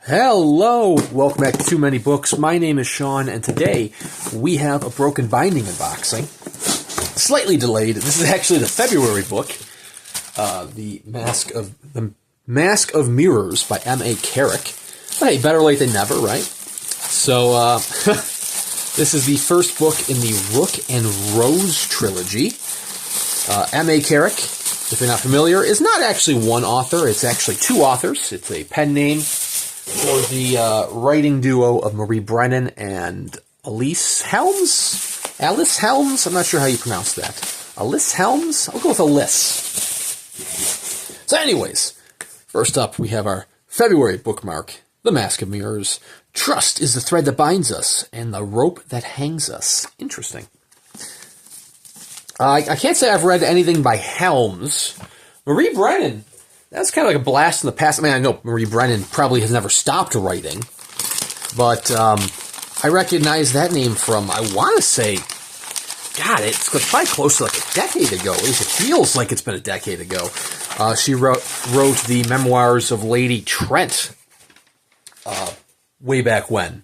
Hello! Welcome back to Too Many Books. My name is Sean, and today we have a Broken Binding unboxing. Slightly delayed. This is actually the February book, the Mask of Mirrors by M.A. Carrick. But hey, better late than never, right? So, this is the first book in the Rook and Rose Trilogy. M.A. Carrick, if you're not familiar, is not actually one author. It's actually two authors. It's a pen name for the writing duo of Marie Brennan and Alyc Helms? Alyc Helms? I'm not sure how you pronounce that. Alyc Helms? I'll go with Alyc. So anyways, first up we have our February bookmark, The Mask of Mirrors. Trust is the thread that binds us, and the rope that hangs us. Interesting. I can't say I've read anything by Helms. Marie Brennan, that's kind of like a blast in the past. I mean, I know Marie Brennan probably has never stopped writing, but I recognize that name from, I want to say, God, it's probably close to like a decade ago. At least it feels like it's been a decade ago. She wrote the memoirs of Lady Trent way back when.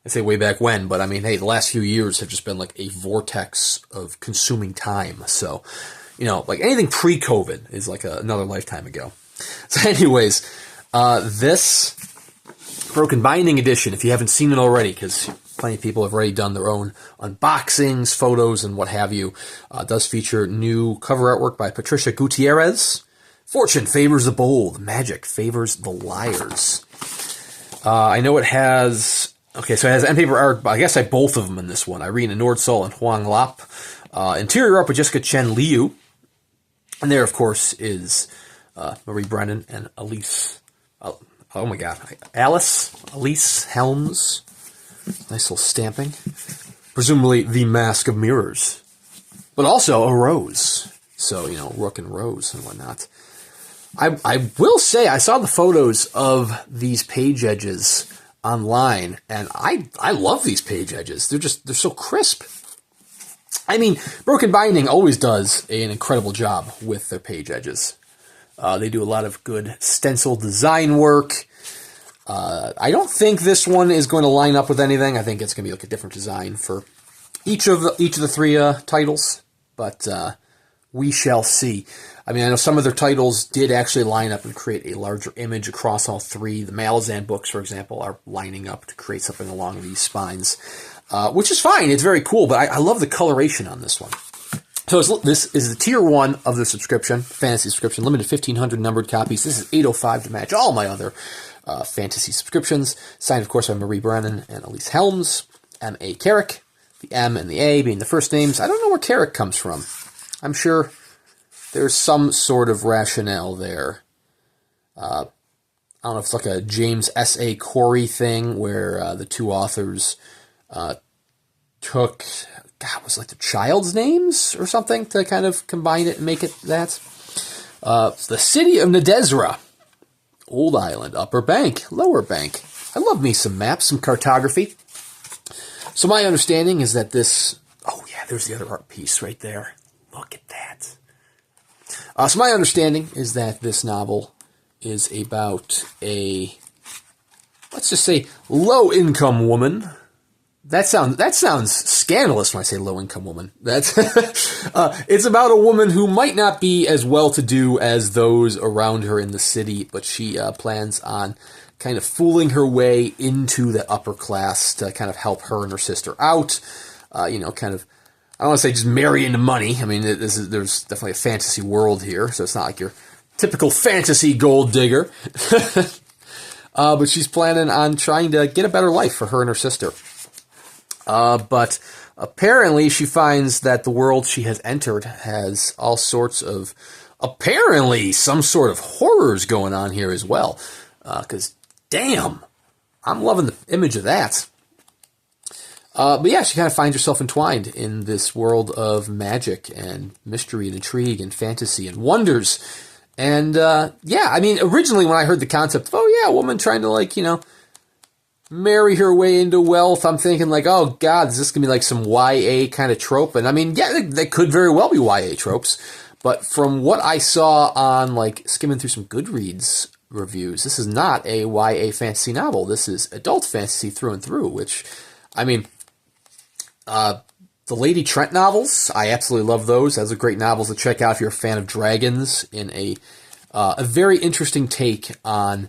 I say way back when, but I mean, hey, the last few years have just been like a vortex of consuming time. So, you know, like anything pre-COVID is like another lifetime ago. So anyways, this Broken Binding edition, if you haven't seen it already, because plenty of people have already done their own unboxings, photos, and what have you, does feature new cover artwork by Patricia Gutierrez. Fortune favors the bold, magic favors the liars. I know it has, okay, so it has Endpaper art, I guess I both of them in this one, Irina, Nordsol, and Hoang Lap. Interior art by Jessica Chen Liu. And there, of course, is Marie Brennan and Alyc, oh my god, Alyc Helms. Nice little stamping. Presumably the Mask of Mirrors. But also a rose. So, you know, Rook and Rose and whatnot. I will say, I saw the photos of these page edges online, and I love these page edges. They're so crisp. I mean, Broken Binding always does an incredible job with their page edges. They do a lot of good stencil design work. I don't think this one is going to line up with anything. I think it's going to be like a different design for each of the three titles, but we shall see. I mean, I know some of their titles did actually line up and create a larger image across all three. The Malazan books, for example, are lining up to create something along these spines, which is fine. It's very cool, but I love the coloration on this one. So this is the tier 1 of the subscription, fantasy subscription, limited 1,500 numbered copies. This is $8.05 to match all my other fantasy subscriptions. Signed, of course, by Marie Brennan and Alyc Helms, M.A. Carrick, the M and the A being the first names. I don't know where Carrick comes from. I'm sure there's some sort of rationale there. I don't know if it's like a James S.A. Corey thing where the two authors took, God, was it like the child's names or something to kind of combine it and make it that? The city of Nadezra. Old Island, Upper Bank, Lower Bank. I love me some maps, some cartography. So my understanding is that this, oh yeah, there's the other art piece right there. Look at that. So my understanding is that this novel is about a, let's just say, low-income woman. That sounds scandalous when I say low-income woman. That's it's about a woman who might not be as well-to-do as those around her in the city, but she plans on kind of fooling her way into the upper class to kind of help her and her sister out. You know, kind of, I don't want to say just marry into money. I mean, there's definitely a fantasy world here, so it's not like your typical fantasy gold digger. But she's planning on trying to get a better life for her and her sister. But apparently she finds that the world she has entered has all sorts of, apparently some sort of horrors going on here as well. Because, damn, I'm loving the image of that. But yeah, she kind of finds herself entwined in this world of magic and mystery and intrigue and fantasy and wonders. And, yeah, I mean, originally when I heard the concept of, oh yeah, a woman trying to, like, you know, marry her way into wealth, I'm thinking like, oh god, is this going to be like some YA kind of trope? And I mean, yeah, they could very well be YA tropes, but from what I saw on like skimming through some Goodreads reviews. This is not a YA fantasy novel. This is adult fantasy through and through, which, I mean, the Lady Trent novels, I absolutely love those. Those are great novels to check out if you're a fan of dragons, in a very interesting take on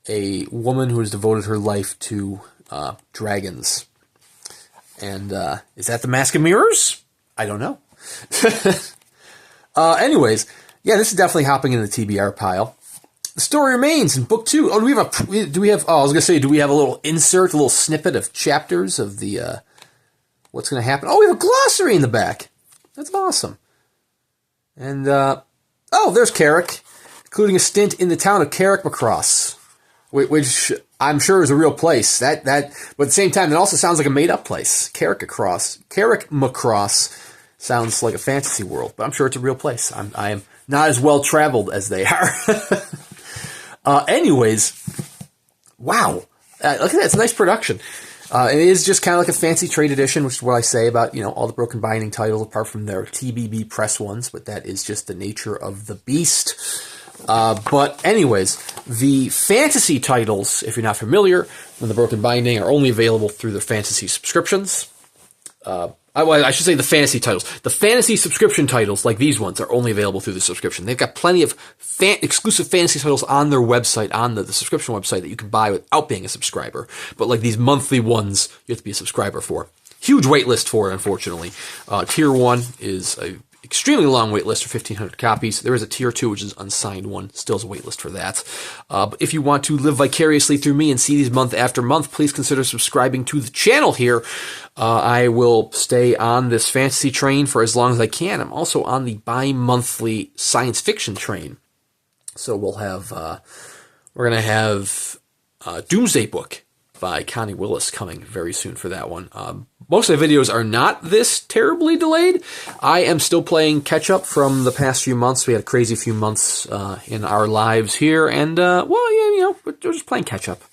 a woman who has devoted her life to dragons. And is that the Mask of Mirrors? I don't know. Anyways, yeah, this is definitely hopping in the TBR pile. The story remains in book 2. Oh, do we have I was going to say, do we have a little insert, a little snippet of chapters of the, what's going to happen? Oh, we have a glossary in the back. That's awesome. And, there's Carrick, including a stint in the town of Carrick Macross, which I'm sure is a real place. But at the same time, it also sounds like a made-up place. Carrick Macross sounds like a fantasy world, but I'm sure it's a real place. I am not as well-traveled as they are. Anyways, wow. Look at that. It's a nice production. It is just kind of like a fancy trade edition, which is what I say about, all the Broken Binding titles, apart from their TBB press ones, but that is just the nature of the beast. But anyways, the fantasy titles, if you're not familiar with the Broken Binding, are only available through their fantasy subscriptions. I should say the fantasy titles. The fantasy subscription titles, like these ones, are only available through the subscription. They've got plenty of exclusive fantasy titles on their website, on the subscription website, that you can buy without being a subscriber. But like these monthly ones, you have to be a subscriber for. Huge wait list for it, unfortunately. Tier 1 is a extremely long wait list for 1,500 copies. There is a Tier 2, which is an unsigned one. Still is a wait list for that. But if you want to live vicariously through me and see these month after month, please consider subscribing to the channel here. I will stay on this fantasy train for as long as I can. I'm also on the bi-monthly science fiction train. So we're going to have Doomsday Book by Connie Willis coming very soon for that one. Most of the videos are not this terribly delayed. I am still playing catch-up from the past few months. We had a crazy few months in our lives here, and, we're just playing catch-up.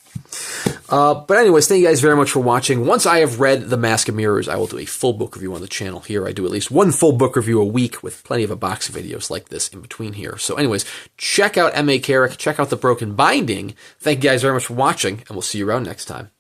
But anyways, thank you guys very much for watching. Once I have read The Mask of Mirrors, I will do a full book review on the channel here. I do at least one full book review a week with plenty of a box of videos like this in between here. So anyways, check out M.A. Carrick, check out The Broken Binding. Thank you guys very much for watching, and we'll see you around next time.